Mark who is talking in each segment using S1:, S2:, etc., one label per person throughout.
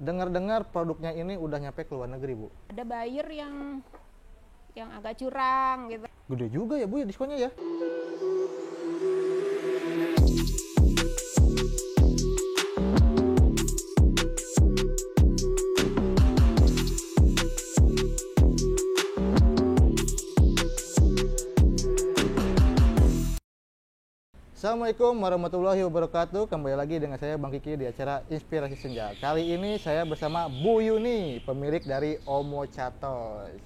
S1: Dengar-dengar produknya ini udah nyampe ke luar negeri, Bu.
S2: Ada buyer yang agak curang gitu.
S1: Gede juga ya, Bu, ya diskonnya ya. Assalamualaikum warahmatullahi wabarakatuh. Kembali lagi dengan saya Bang Kiki di acara Inspirasi Senja. Kali ini saya bersama Bu Yuni, pemilik dari Omo Chatoys.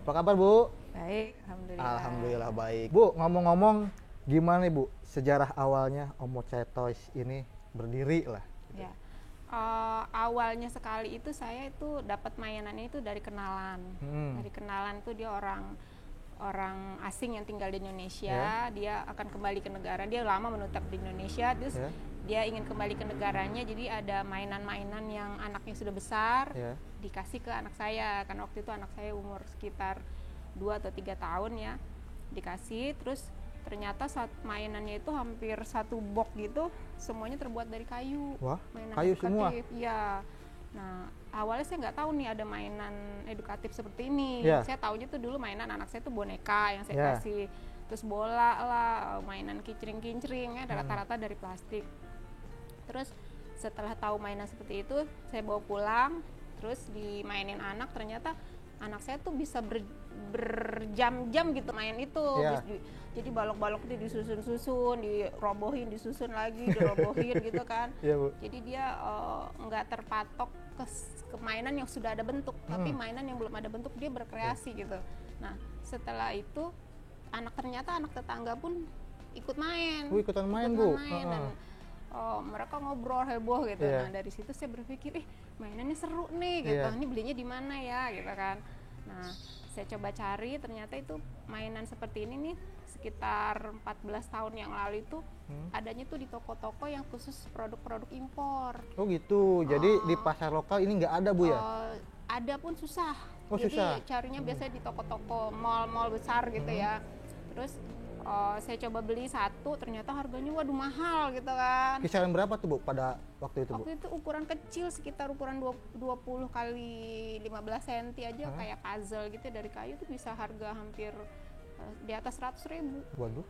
S1: Apa kabar, Bu?
S2: Baik, alhamdulillah.
S1: Alhamdulillah baik. Bu, ngomong-ngomong gimana nih, Bu, sejarah awalnya Omo Chatoys ini berdiri lah?
S2: Ya. Awalnya sekali itu saya itu dapat mainannya itu dari kenalan. Dari kenalan tuh dia orang asing yang tinggal di Indonesia. Dia akan kembali ke negara, dia lama menetap di Indonesia, terus dia ingin kembali ke negaranya, jadi ada mainan-mainan yang anaknya sudah besar, dikasih ke anak saya, karena waktu itu anak saya umur sekitar 2 atau 3 tahun ya, dikasih. Terus ternyata saat mainannya itu hampir satu box gitu, semuanya terbuat dari kayu.
S1: Wah,
S2: mainan
S1: kayu
S2: edukatif.
S1: semua?
S2: Iya. Nah, awalnya saya nggak tahu nih ada mainan edukatif seperti ini. Saya taunya tuh dulu mainan anak saya tuh boneka yang saya kasih, terus bola lah, mainan kincring-kincring ya, rata-rata dari plastik. Terus setelah tahu mainan seperti itu, saya bawa pulang, terus dimainin anak. Ternyata anak saya tuh bisa berjam-jam gitu main itu. Jadi balok-balok itu disusun-susun, dirobohin, disusun lagi, dirobohin gitu kan.
S1: Bu.
S2: Jadi dia nggak terpatok ke mainan yang sudah ada bentuk, tapi mainan yang belum ada bentuk dia berkreasi gitu. Nah, setelah itu ternyata anak tetangga pun ikut main.
S1: Ikutan main, Bu.
S2: Dan mereka ngobrol heboh gitu. Nah, dari situ saya berpikir, mainannya seru nih gitu. Ini belinya di mana ya gitu kan. Nah, saya coba cari, ternyata itu mainan seperti ini nih sekitar 14 tahun yang lalu itu adanya tuh di toko-toko yang khusus produk-produk impor.
S1: Oh gitu, jadi di pasar lokal ini nggak ada, Bu ya?
S2: Ada pun susah.
S1: Jadi susah.
S2: Carinya biasanya di toko-toko mall-mall besar gitu ya. Terus saya coba beli satu, ternyata harganya waduh mahal gitu kan.
S1: Kisaran berapa tuh, Bu, pada waktu itu, Bu?
S2: Waktu itu ukuran kecil, sekitar ukuran 20 kali 15 cm aja, kayak puzzle gitu dari kayu tuh bisa harga hampir di atas 100.000.
S1: Waduh.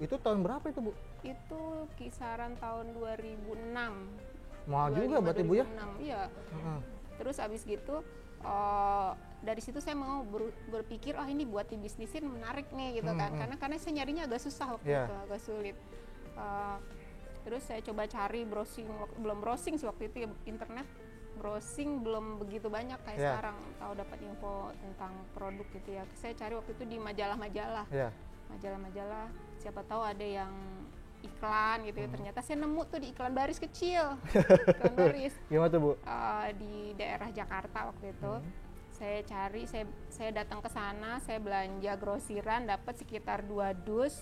S1: Itu tahun berapa itu, Bu?
S2: Itu kisaran tahun 2006.
S1: Mahal juga berarti, Bu ya?
S2: Iya. Terus abis gitu dari situ saya mau berpikir, ini buat dibisnisin menarik nih gitu kan, karena saya nyarinya agak susah waktu itu, agak sulit. Terus saya coba cari belum browsing sih waktu itu ya, internet browsing belum begitu banyak kayak sekarang, tahu dapat info tentang produk gitu ya. Saya cari waktu itu di majalah-majalah, majalah-majalah, siapa tahu ada yang iklan gitu ya. Ternyata saya nemu tuh di iklan baris kecil. Iklan baris.
S1: Gimana tuh, Bu?
S2: Di daerah Jakarta waktu itu. Saya cari, saya datang ke sana, saya belanja grosiran, dapat sekitar 2 dus.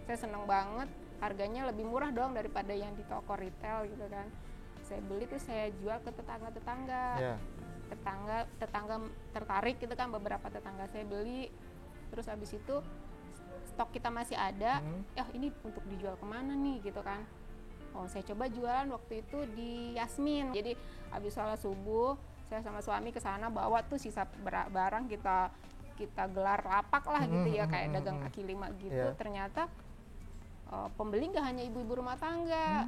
S2: Saya seneng banget, harganya lebih murah dong daripada yang di toko retail gitu kan. Saya beli tuh, saya jual ke tetangga-tetangga. Tetangga tertarik gitu kan, beberapa tetangga saya beli. Terus abis itu stok kita masih ada, ini untuk dijual kemana nih gitu kan. Saya coba jualan waktu itu di Yasmin. Jadi habis sholat subuh, saya sama suami ke sana bawa tuh sisa barang, kita gelar lapak lah gitu ya, kayak dagang kaki lima gitu. Ternyata pembeli nggak hanya ibu-ibu rumah tangga,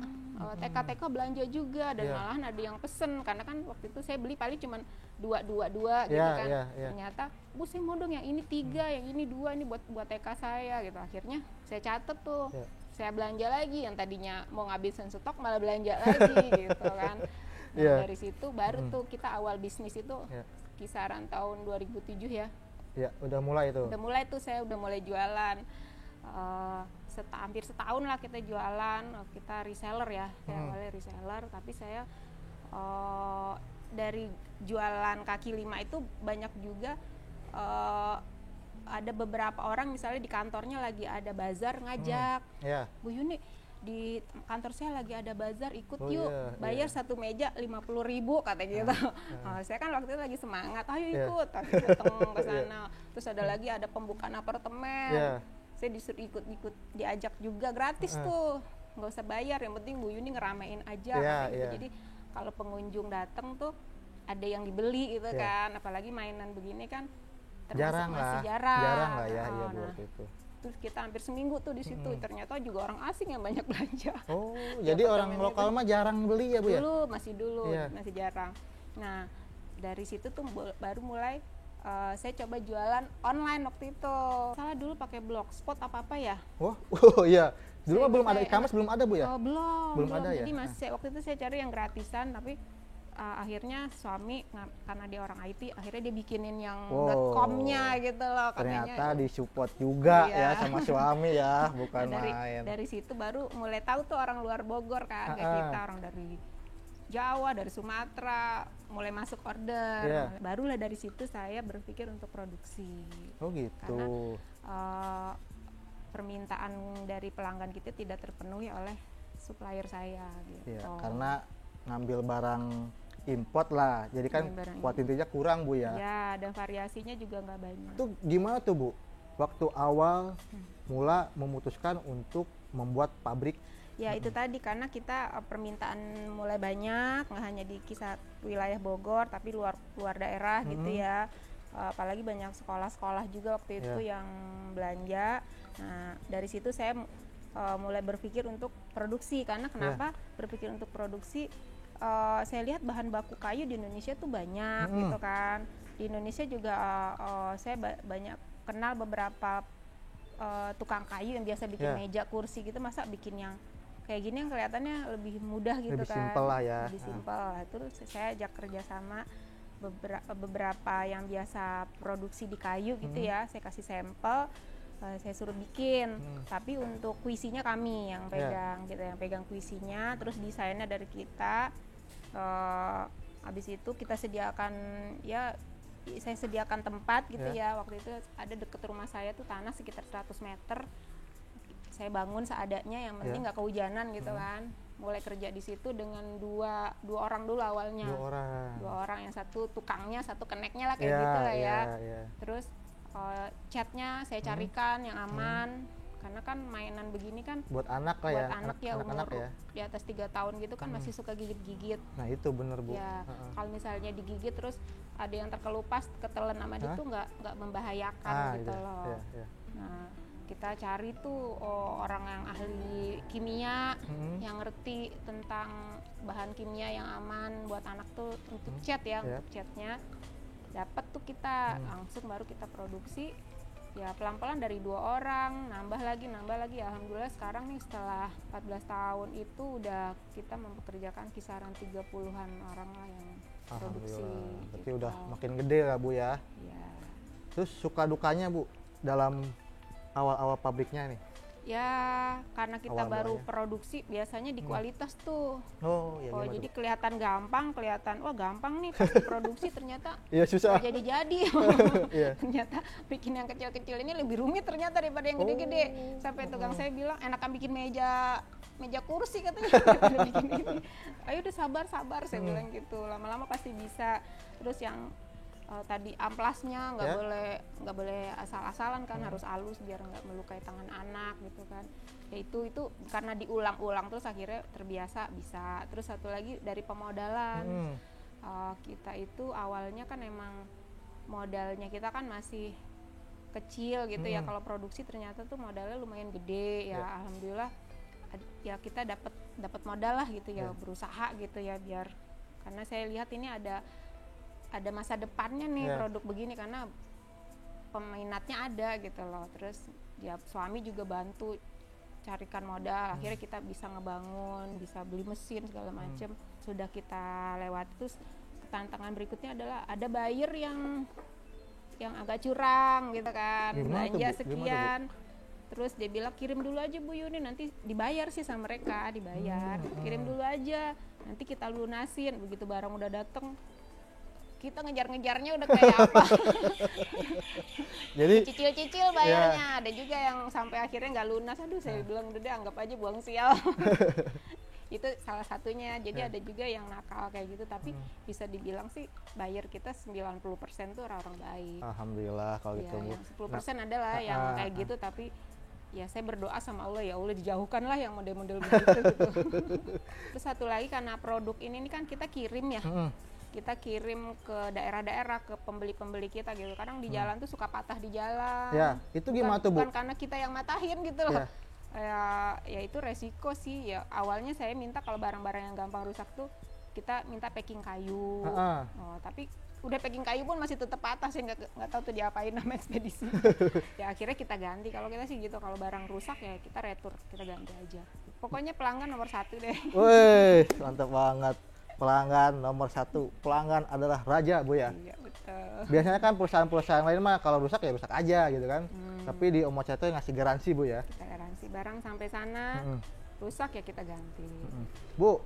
S2: TK-TK belanja juga, dan malahan ada yang pesen, karena kan waktu itu saya beli paling cuma dua gitu kan. Ternyata, Bu, saya mau dong yang ini 3, yang ini 2, ini buat TK saya gitu. Akhirnya saya catet tuh, saya belanja lagi, yang tadinya mau ngabisin stok malah belanja lagi gitu kan. Nah, dari situ baru tuh kita awal bisnis itu kisaran tahun 2007 ya.
S1: Udah mulai tuh.
S2: Udah mulai tuh, saya udah mulai jualan. Hampir setahun lah kita jualan, kita reseller ya. Saya awalnya reseller, tapi saya dari jualan kaki lima itu banyak juga ada beberapa orang misalnya di kantornya lagi ada bazar ngajak, Bu Yuni di kantor saya lagi ada bazar, ikut yuk, bayar satu meja 50.000 kata gitu. Saya kan waktu itu lagi semangat, ayo ikut, tapi datang ke sana. Terus ada lagi ada pembukaan apartemen, saya disuruh ikut diajak juga gratis tuh, nggak usah bayar, yang penting Bu Yuni ngeramein aja gitu. Jadi kalau pengunjung datang tuh ada yang dibeli gitu kan, apalagi mainan begini kan termasuk masih
S1: jarang lah ya, iya Bu,
S2: nah,
S1: waktu itu.
S2: terus kita hampir seminggu tuh di situ, ternyata juga orang asing yang banyak belanja.
S1: Oh, jadi orang lokal mah jarang beli ya Bu ya?
S2: Dulu masih jarang. Nah, dari situ tuh baru mulai saya coba jualan online waktu itu. Salah dulu pakai blogspot apa ya?
S1: Oh iya. Dulu mah belum ada e-commerce, belum ada Bu ya?
S2: Oh, belum ada
S1: ya.
S2: Jadi masih waktu itu saya cari yang gratisan, tapi akhirnya suami karena dia orang IT, akhirnya dia bikinin yang .com-nya gitu loh.
S1: Ternyata disupport juga ya sama suami ya, bukan main.
S2: Dari situ baru mulai tahu tuh orang luar Bogor kan, kayak kita orang dari Jawa, dari Sumatera, mulai masuk order. Barulah dari situ saya berpikir untuk produksi.
S1: Oh gitu.
S2: Karena permintaan dari pelanggan kita tidak terpenuhi oleh supplier saya gitu.
S1: Iya, karena ngambil barang import lah, jadi kan kuantitasnya kurang Bu ya.
S2: Ya, dan variasinya juga nggak banyak.
S1: Itu gimana tuh Bu? Waktu awal mula memutuskan untuk membuat pabrik.
S2: Ya itu tadi, karena kita permintaan mulai banyak, nggak hanya di kisah wilayah Bogor, tapi luar daerah gitu ya. Apalagi banyak sekolah-sekolah juga waktu itu yang belanja. Nah dari situ saya mulai berpikir untuk produksi, karena kenapa berpikir untuk produksi? Saya lihat bahan baku kayu di Indonesia tuh banyak gitu kan. Di Indonesia juga saya banyak kenal beberapa tukang kayu yang biasa bikin meja, kursi gitu, masa bikin yang kayak gini yang kelihatannya lebih mudah gitu,
S1: lebih
S2: kan.
S1: Simpel lah ya.
S2: Lebih simpel. Terus saya ajak kerjasama beberapa yang biasa produksi di kayu gitu ya. Saya kasih sampel, saya suruh bikin. Tapi untuk kuisinya kami yang pegang gitu, yang pegang kuisinya. Terus desainnya dari kita. Habis itu kita sediakan saya sediakan tempat gitu ya. Waktu itu ada deket rumah saya tuh tanah sekitar 100 meter. Saya bangun seadanya, yang penting nggak kehujanan gitu kan. Mulai kerja di situ dengan dua orang dulu awalnya. Dua orang, yang satu tukangnya, satu keneknya lah kayak gitu lah ya. Terus catnya saya carikan yang aman, karena kan mainan begini kan
S1: buat anak lah ya.
S2: Buat anak ya, umur di atas 3 tahun gitu kan masih suka gigit-gigit.
S1: Nah itu bener Bu.
S2: Ya, kalau misalnya digigit terus ada yang terkelupas, ketelan sama itu nggak membahayakan gitu loh. Nah kita cari tuh orang yang ahli kimia, yang ngerti tentang bahan kimia yang aman buat anak tuh untuk cat ya, untuk catnya dapat tuh kita langsung baru kita produksi. Ya pelan-pelan dari 2 orang nambah lagi. Alhamdulillah sekarang nih setelah 14 tahun itu udah kita mempekerjakan kisaran 30-an orang lah yang produksi.
S1: Berarti udah makin gede lah Bu ya. Terus suka dukanya Bu dalam awal-awal pabriknya nih?
S2: Ya karena kita baru produksi, biasanya di kualitas tuh. Jadi kelihatan gampang, gampang nih pas produksi, ternyata
S1: susah.
S2: Jadi ternyata bikin yang kecil-kecil ini lebih rumit ternyata daripada yang gede-gede. Sampai tukang saya bilang enakan bikin meja kursi katanya daripada bikin ini. Ayo udah sabar saya bilang gitu, lama-lama pasti bisa. Terus yang tadi amplasnya nggak boleh asal-asalan kan, harus halus biar nggak melukai tangan anak gitu kan. Ya itu karena diulang-ulang terus akhirnya terbiasa bisa. Terus satu lagi dari pemodalan, kita itu awalnya kan emang modalnya kita kan masih kecil gitu ya. Kalau produksi ternyata tuh modalnya lumayan gede ya. Alhamdulillah ya kita dapat modal lah gitu ya, berusaha gitu ya, biar karena saya lihat ini ada masa depannya nih produk begini, karena peminatnya ada gitu loh. Terus ya suami juga bantu carikan modal, akhirnya kita bisa ngebangun, bisa beli mesin segala macam. Sudah kita lewati. Terus tantangan berikutnya adalah ada buyer yang agak curang gitu kan, belanja sekian. Terus dia bilang kirim dulu aja Bu Yuni, nanti dibayar sih sama mereka, kirim dulu aja, nanti kita lunasin. Begitu barang udah dateng, kita ngejar-ngejarnya udah kayak apa.
S1: Jadi
S2: cicil-cicil bayarnya. Ada juga yang sampai akhirnya nggak lunas. Aduh, saya bilang udah deh, anggap aja buang sial. Itu salah satunya. Jadi ada juga yang nakal kayak gitu, tapi bisa dibilang sih buyer kita 90% tuh orang-orang baik.
S1: Alhamdulillah kalau gitu Bu.
S2: Yang 10% adalah yang kayak gitu, tapi ya saya berdoa sama Allah, ya Allah dijauhkanlah yang model-model begitu gitu. Terus satu lagi karena produk ini kan kita kirim ya, kita kirim ke daerah-daerah, ke pembeli-pembeli kita gitu. Kadang di jalan tuh suka patah di jalan.
S1: Ya, itu gimana tuh Bu?
S2: Bukan karena kita yang matahin gitu loh. Ya itu resiko sih. Ya awalnya saya minta kalau barang-barang yang gampang rusak tuh kita minta packing kayu. Tapi udah packing kayu pun masih tetap patah, saya nggak tahu tuh diapain nama ekspedisi. Ya akhirnya kita ganti. Kalau kita sih gitu, kalau barang rusak ya kita retur, kita ganti aja. Pokoknya pelanggan nomor 1 deh.
S1: Wih, mantap banget. Pelanggan nomor 1. Pelanggan adalah raja Bu ya.
S2: Iya betul.
S1: Biasanya kan perusahaan-perusahaan lain mah kalau rusak ya rusak aja gitu kan. Tapi di Omo Cato ngasih garansi Bu ya.
S2: Kita garansi barang sampai sana rusak ya kita ganti.
S1: Bu,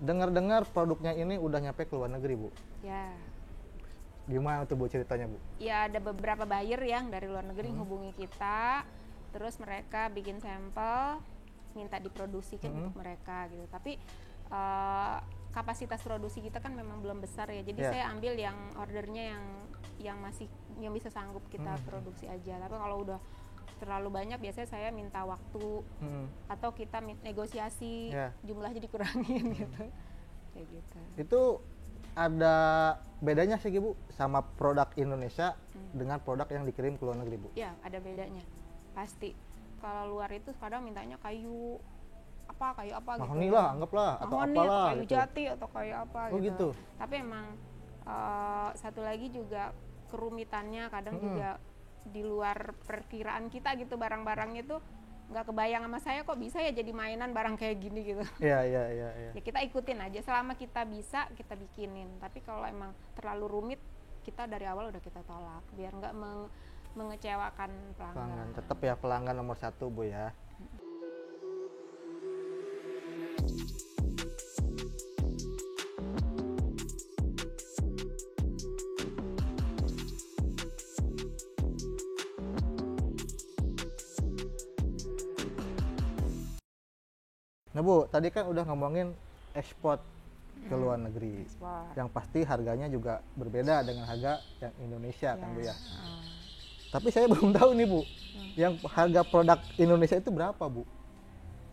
S1: dengar-dengar produknya ini udah nyampe ke luar negeri Bu.
S2: Ya.
S1: Gimana tuh Bu ceritanya Bu?
S2: Ya ada beberapa buyer yang dari luar negeri hubungi kita, terus mereka bikin sampel, minta diproduksikan untuk mereka gitu. Tapi kapasitas produksi kita kan memang belum besar ya, jadi saya ambil yang ordernya yang masih yang bisa sanggup kita produksi aja. Tapi kalau udah terlalu banyak biasanya saya minta waktu atau kita negosiasi jumlahnya dikurangin gitu. Kayak gitu.
S1: Itu ada bedanya sih Bu sama produk Indonesia dengan produk yang dikirim ke luar negeri Bu?
S2: Ya ada bedanya pasti. Kalau luar itu kadang mintanya kayu apa gitu.
S1: Mahoni lah, anggaplah atau apalah
S2: kayu
S1: gitu.
S2: jati atau kayu apa
S1: gitu.
S2: Tapi emang satu lagi juga kerumitannya kadang juga di luar perkiraan kita gitu, barang-barangnya tuh nggak kebayang sama saya kok bisa ya jadi mainan barang kayak gini gitu.
S1: Iya.
S2: Ya kita ikutin aja, selama kita bisa kita bikinin. Tapi kalau emang terlalu rumit kita dari awal udah kita tolak biar nggak mengecewakan pelanggan.
S1: Tetap ya pelanggan nomor 1 Bu ya. Nah Bu, tadi kan udah ngomongin ekspor ke luar negeri. Yang pasti harganya juga berbeda dengan harga yang Indonesia kan Bu ya. Tapi saya belum tahu nih Bu, yang harga produk Indonesia itu berapa Bu?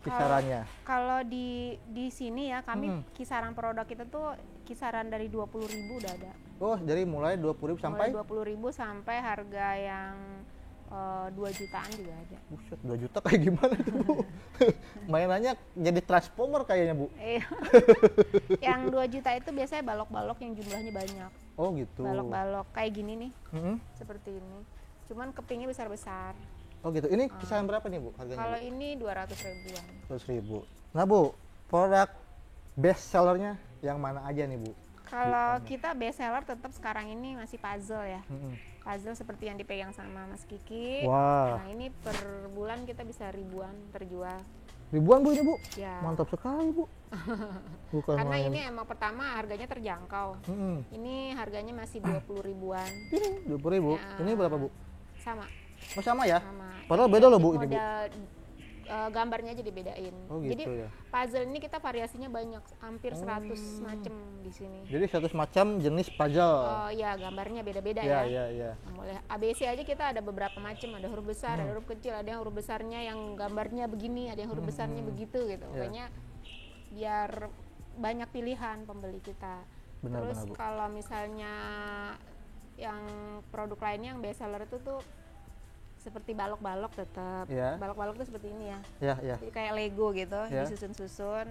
S1: Kisarannya?
S2: Kalau di sini ya kami kisaran produk kita tuh kisaran dari 20.000 udah ada.
S1: Oh, jadi mulai 20.000 sampai?
S2: Mulai 20.000 sampai harga yang 2 jutaan juga ada.
S1: Buset, 2 juta kayak gimana tuh Bu? Mainannya jadi transformer kayaknya Bu.
S2: Iya. Yang 2 juta itu biasanya balok-balok yang jumlahnya banyak.
S1: Oh gitu.
S2: Balok-balok kayak gini nih. Seperti ini. Cuman kepingnya besar-besar.
S1: Oh gitu. Ini kisaran berapa nih Bu harganya?
S2: Kalau ini 200 ribuan.
S1: 200.000. Nah Bu, produk best sellernya yang mana aja nih Bu?
S2: Kalau kita best seller tetap sekarang ini masih puzzle ya. Puzzle seperti yang dipegang sama Mas Kiki.
S1: Wah.
S2: Nah ini per bulan kita bisa ribuan terjual.
S1: Ribuan Bu ini Bu?
S2: Ya.
S1: Mantap sekali Bu. Bukan
S2: Karena
S1: main.
S2: ini emang pertama harganya terjangkau. Ini harganya masih 20 ribuan.
S1: Ini 20.000.
S2: Ya.
S1: Ini berapa Bu?
S2: Sama.
S1: Oh sama ya?
S2: Sama.
S1: Padahal beda loh Bu ini Bu.
S2: Model gambarnya aja dibedain.
S1: Oh gitu.
S2: Jadi
S1: ya.
S2: puzzle ini kita variasinya banyak, hampir 100 macam di sini.
S1: Jadi 100 macam jenis puzzle.
S2: Oh iya, gambarnya beda-beda
S1: Iya.
S2: Nah, mulai ABC aja kita ada beberapa macam, ada huruf besar, ada huruf kecil, ada yang huruf besarnya yang gambarnya begini, ada yang huruf besarnya begitu gitu. Makanya biar banyak pilihan pembeli kita. Terus kalau misalnya yang produk lainnya yang best seller itu tuh seperti balok-balok tetap. Balok-balok tuh seperti ini ya. Jadi kayak Lego gitu, disusun-susun.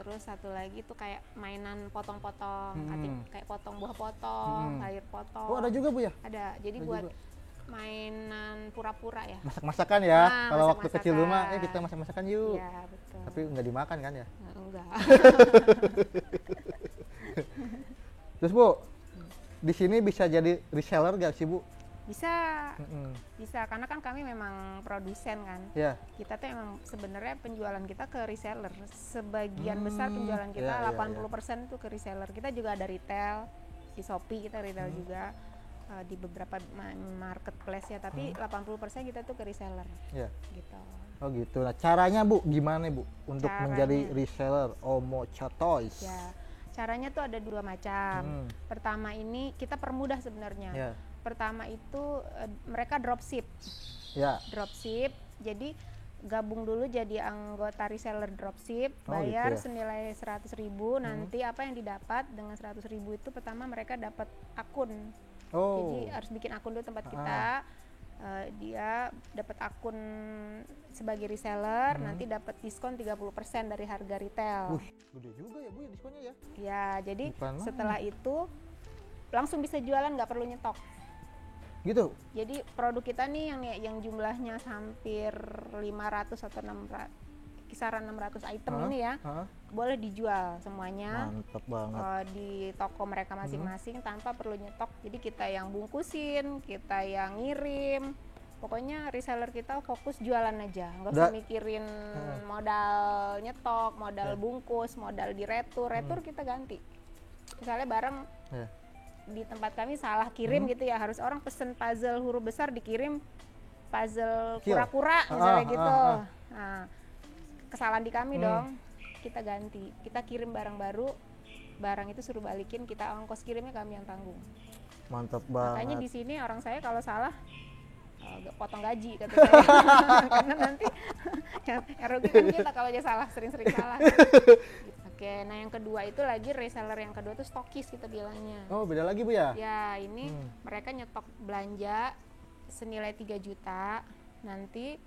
S2: Terus satu lagi tuh kayak mainan potong-potong, kayak potong buah potong, sayur potong.
S1: Oh ada juga Bu ya?
S2: Ada. Jadi
S1: ada
S2: buat
S1: juga.
S2: Mainan pura-pura ya.
S1: Masak-masakan ya.
S2: Nah,
S1: kalau waktu kecil rumah, kita masak-masakan yuk.
S2: Iya betul.
S1: Tapi nggak dimakan kan ya?
S2: Enggak.
S1: Terus Bu, di sini bisa jadi reseller gak sih Bu?
S2: Bisa, bisa karena kan kami memang produsen kan. Kita tuh emang sebenarnya penjualan kita ke reseller. Sebagian besar penjualan kita 80% itu ke reseller. Kita juga ada retail di Shopee, kita retail juga di beberapa marketplace ya. Tapi 80% kita tuh ke reseller. Gitu.
S1: Oh gitu. Nah caranya Bu, gimana Bu untuk menjadi reseller Omo Chatoys?
S2: Ya, caranya tuh ada 2 macam. Pertama ini kita permudah sebenarnya. Pertama itu mereka dropship. Dropship Jadi gabung dulu jadi anggota reseller dropship, bayar
S1: gitu ya?
S2: senilai 100.000. Nanti apa yang didapat dengan 100.000 itu pertama mereka dapat akun. Jadi harus bikin akun dulu tempat kita. Dia dapat akun sebagai reseller, nanti dapat diskon 30% dari harga retail.
S1: Gede juga ya Bu ya diskonnya ya?
S2: Ya, jadi
S1: Bukan
S2: setelah itu langsung bisa jualan, nggak perlu nyetok.
S1: Gitu?
S2: Jadi produk kita nih yang jumlahnya hampir 500 atau 600, kisaran 600 item ini ya, boleh dijual semuanya.
S1: Mantap banget.
S2: Di toko mereka masing-masing tanpa perlu nyetok. Jadi kita yang bungkusin, kita yang ngirim. Pokoknya reseller kita fokus jualan aja, nggak usah mikirin modal nyetok, modal bungkus, modal di retur kita ganti. Misalnya barang di tempat kami salah kirim gitu ya, harus orang pesen puzzle huruf besar dikirim puzzle kura-kura misalnya gitu. Nah, kesalahan di kami dong, kita ganti, kita kirim barang baru, barang itu suruh balikin, kita ongkos kirimnya kami yang tanggung.
S1: Mantap banget.
S2: Makanya di sini orang saya kalau salah potong gaji kata saya. Karena nanti yang rugi kan kita kalau dia salah, sering-sering salah. Oke, nah yang kedua itu lagi reseller yang kedua itu stokis kita bilangnya.
S1: Oh, beda lagi Bu ya?
S2: Ya, ini mereka nyetok belanja senilai 3 juta, nanti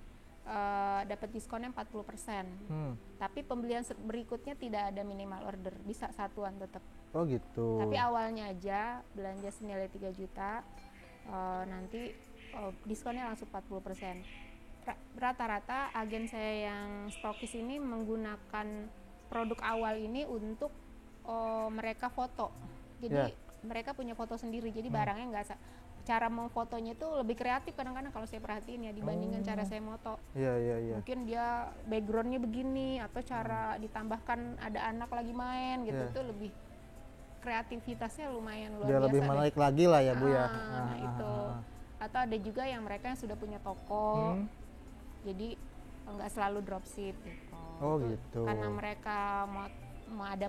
S2: dapat diskonnya 40%. Tapi pembelian berikutnya tidak ada minimal order, bisa satuan tetap.
S1: Oh gitu.
S2: Tapi awalnya aja belanja senilai 3 juta, nanti diskonnya langsung 40%. Rata-rata agen saya yang stokis ini menggunakan produk awal ini untuk mereka foto. Jadi mereka punya foto sendiri, jadi barangnya nggak cara memfotonya itu lebih kreatif kadang-kadang kalau saya perhatiin ya dibandingkan cara saya moto.
S1: Iya.
S2: Mungkin dia backgroundnya begini atau cara ditambahkan ada anak lagi main gitu, itu lebih kreativitasnya lumayan luar biasa.
S1: Dia lebih menarik lagi lah ya Bu ya.
S2: Itu. Atau ada juga yang mereka yang sudah punya toko, jadi nggak selalu dropship gitu.
S1: Oh gitu.
S2: Karena mereka mau ada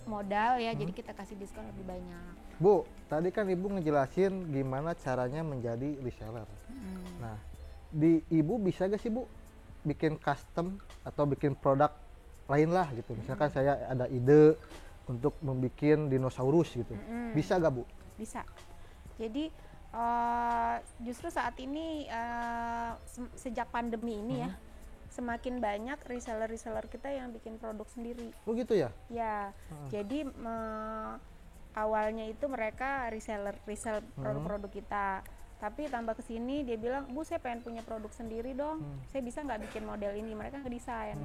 S2: modal ya, jadi kita kasih diskon lebih banyak.
S1: Bu, tadi kan Ibu ngejelasin gimana caranya menjadi reseller. Nah, di Ibu bisa gak sih Bu bikin custom atau bikin produk lain lah gitu. Misalkan saya ada ide untuk membuat dinosaurus gitu. Bisa gak Bu?
S2: Bisa. Jadi justru saat ini sejak pandemi ini ya, semakin banyak reseller-reseller kita yang bikin produk sendiri.
S1: Oh gitu ya?
S2: Ya, jadi awalnya itu mereka resell produk-produk kita. Tapi tambah kesini dia bilang, Bu saya pengen punya produk sendiri dong, saya bisa nggak bikin model ini? Mereka ngedesain,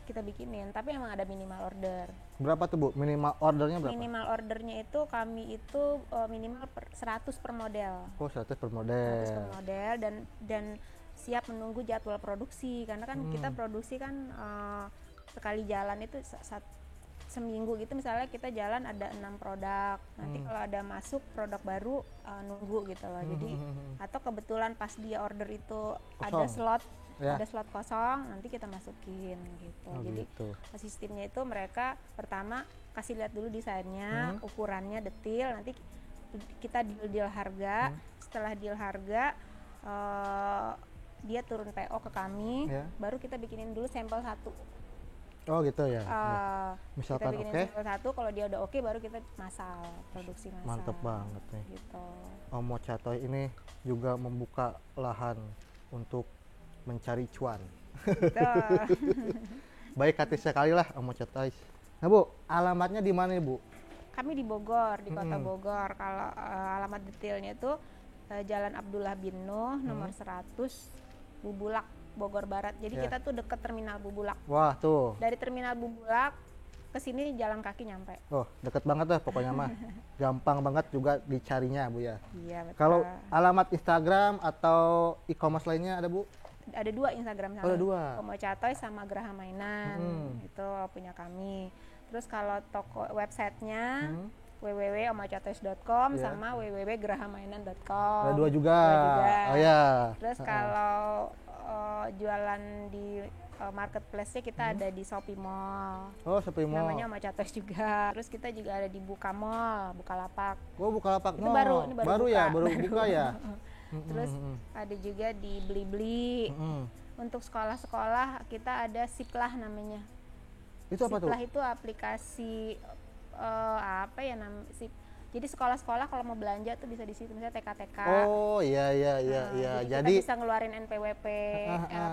S2: kita bikinin, tapi emang ada minimal order.
S1: Berapa tuh Bu? Minimal ordernya berapa?
S2: Minimal ordernya itu kami itu minimal 100 per model.
S1: Oh 100 per model.
S2: 100 per model dan siap menunggu jadwal produksi, karena kan kita produksi kan sekali jalan itu seminggu gitu, misalnya kita jalan ada 6 produk, nanti kalau ada masuk produk baru nunggu gitu loh. Jadi atau kebetulan pas dia order itu kosong. Ada slot kosong, nanti kita masukin gitu. Jadi sistemnya itu mereka pertama kasih lihat dulu desainnya, ukurannya detail, nanti kita deal harga. Setelah deal harga dia turun PO ke kami, baru kita bikinin dulu sampel 1.
S1: Oh gitu ya. Misalkan
S2: kita bikinin sampel 1, kalau dia udah oke baru kita produksi massal.
S1: Mantep banget nih.
S2: Gitu.
S1: Omo Catoy ini juga membuka lahan untuk mencari cuan. Baik hati sekali lah Omo Catoy. Nah Bu, alamatnya di mana Bu?
S2: Kami di Bogor, di kota Bogor. Kalau alamat detailnya itu Jalan Abdullah bin Nuh, nomor 100, Bubulak, Bogor Barat. Jadi kita tuh deket Terminal Bubulak. Wah tuh. Dari Terminal Bubulak ke sini jalan kaki nyampe.
S1: Oh deket banget lah pokoknya mah. Gampang banget juga dicarinya Bu ya.
S2: Iya betul.
S1: Kalau alamat Instagram atau e-commerce lainnya ada Bu?
S2: Ada 2 Instagram sama.
S1: Oh, ada 2.
S2: Omo Catoy sama Graha Mainan. Itu punya kami. Terus kalau toko websitenya www.omocatoys.com sama www.grahamainan.com.
S1: Ada 2 juga. Oh ya.
S2: Terus kalau jualan di marketplace-nya kita ada di Shopee Mall.
S1: Oh, Shopee Mall.
S2: Namanya Omo Catoys juga. Terus kita juga ada di Buka Mall, Bukalapak.
S1: Oh, Bukalapak.
S2: Itu baru, ini baru buka.
S1: Ya, baru buka ya.
S2: Terus ada juga di Blibli. Untuk sekolah-sekolah kita ada Siplah namanya.
S1: Itu apa tuh?
S2: Siplah itu aplikasi apa ya jadi sekolah-sekolah kalau mau belanja tuh bisa di situ, misalnya TK-TK.
S1: Oh iya.
S2: Jadi kita bisa ngeluarin NPWP,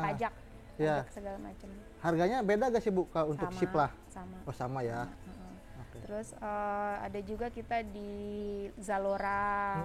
S2: pajak,
S1: ya.
S2: pajak segala macam.
S1: Harganya beda gak sih Bu untuk Siplah?
S2: Sama.
S1: Oh sama ya.
S2: Okay. Terus ada juga kita di Zalora.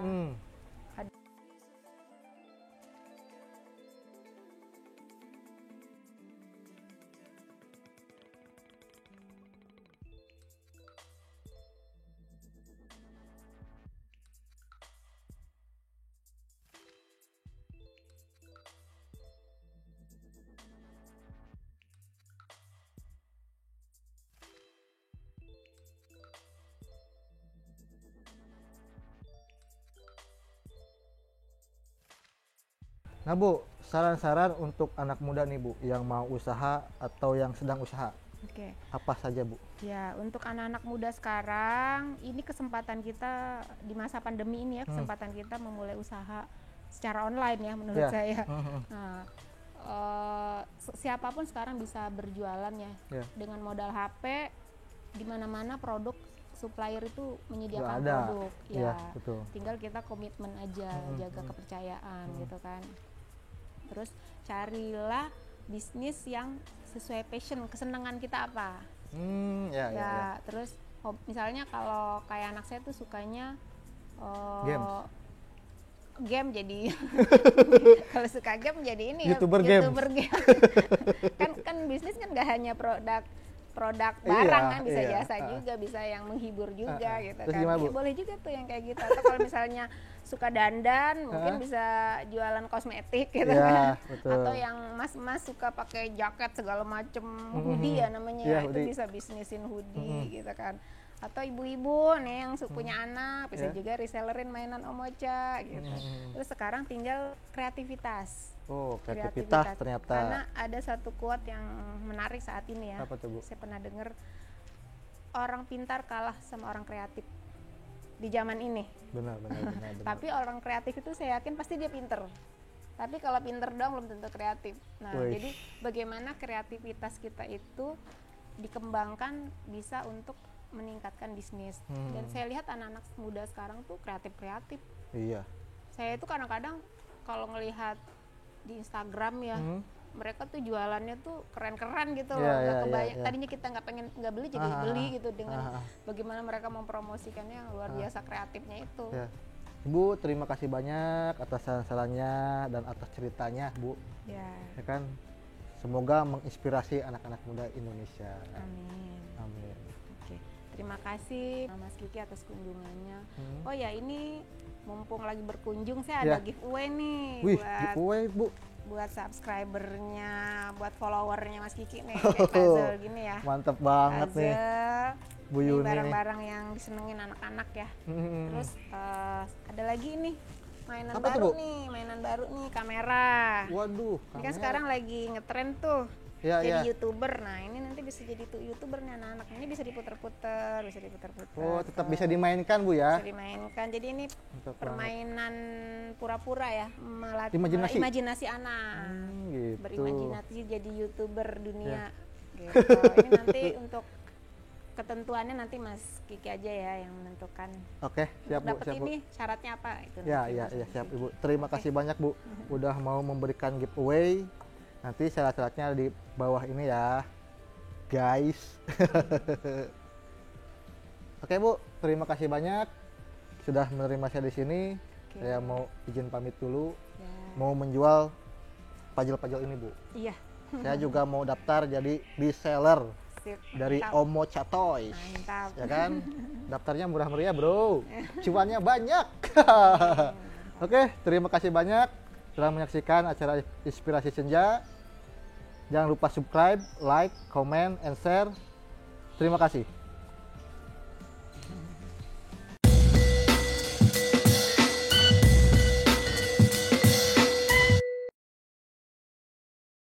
S1: Nah Bu, saran-saran untuk anak muda nih Bu, yang mau usaha atau yang sedang usaha.
S2: Oke.
S1: Apa saja Bu?
S2: Ya, untuk anak-anak muda sekarang, ini kesempatan kita di masa pandemi ini ya, kesempatan kita memulai usaha secara online ya menurut saya. Nah, siapapun sekarang bisa berjualan ya, dengan modal HP, di mana-mana produk supplier itu menyediakan produk. Ya, betul. Tinggal kita komitmen aja, jaga kepercayaan gitu kan. Terus carilah bisnis yang sesuai passion, kesenangan kita apa. Terus misalnya kalau kayak anak saya tuh sukanya game jadi kalau suka game jadi ini
S1: YouTuber
S2: game. kan bisnis kan gak hanya produk barang kan, bisa jasa juga, bisa yang menghibur juga gitu kan. Ya, boleh juga tuh yang kayak gitu. Atau kalau misalnya suka dandan, mungkin bisa jualan kosmetik gitu kan. Betul. Atau yang mas-mas suka pakai jaket segala macem, hoodie ya namanya, itu bisa bisnisin hoodie gitu kan. Atau ibu-ibu nih yang punya anak, bisa juga resellerin mainan Omocha gitu. Terus sekarang tinggal kreativitas.
S1: Oh, kreativitas ternyata.
S2: Karena ada satu quote yang menarik saat ini ya.
S1: Apa tuh Bu?
S2: Saya pernah dengar, orang pintar kalah sama orang kreatif di zaman ini.
S1: Benar.
S2: Tapi orang kreatif itu saya yakin pasti dia pinter. Tapi kalau pinter doang belum tentu kreatif. Nah, jadi bagaimana kreativitas kita itu dikembangkan bisa untuk meningkatkan bisnis. Dan saya lihat anak-anak muda sekarang tuh kreatif. Iya. Saya itu kadang-kadang kalau ngelihat di Instagram ya, mereka tuh jualannya tuh keren-keren gitu loh. Tadinya kita nggak beli jadi beli gitu, dengan bagaimana mereka mempromosikannya yang luar biasa kreatifnya itu.
S1: Bu, terima kasih banyak atas saran-sarannya dan atas ceritanya Bu. Ya kan, semoga menginspirasi anak-anak muda Indonesia. Amin.
S2: Oke, terima kasih Mas Kiki atas kunjungannya. Oh ya, ini mumpung lagi berkunjung, saya ada giveaway nih.
S1: Giveaway Bu?
S2: Buat subscribernya, buat followernya Mas Kiki nih, kayak puzzle gini ya.
S1: Mantep banget puzzle, nih Bu Yuni.
S2: Barang-barang yang disenengin anak-anak ya. Terus ada lagi nih mainan baru nih, kamera.
S1: Waduh,
S2: ini kan sekarang lagi ngetren tuh. Jadi YouTuber. Nah, ini nanti bisa jadi YouTuber nih anak-anak. Ini bisa diputer-puter.
S1: Oh, tetap bisa dimainkan Bu ya?
S2: Bisa dimainkan. Jadi ini permainan pura-pura ya, melatih imajinasi anak.
S1: Gitu.
S2: Berimajinasi jadi YouTuber dunia. Gitu. Ini nanti untuk ketentuannya nanti Mas Kiki aja ya yang menentukan.
S1: Oke, siap Bu.
S2: Dapat ini syaratnya apa? Itu
S1: ya siap Ibu. Terima kasih banyak Bu, udah mau memberikan giveaway. Nanti syarat-syaratnya di bawah ini ya, guys. Oke Bu, terima kasih banyak sudah menerima saya di sini. Saya mau izin pamit dulu. Mau menjual pajel-pajel ini Bu. Iya. Saya juga mau daftar jadi reseller dari Omocha Toys. Mantap. Ya kan? Daftarnya murah meriah Bro. Cuannya banyak. Oke, terima kasih banyak telah menyaksikan acara Inspirasi Senja. Jangan lupa subscribe, like, comment, and share. Terima kasih.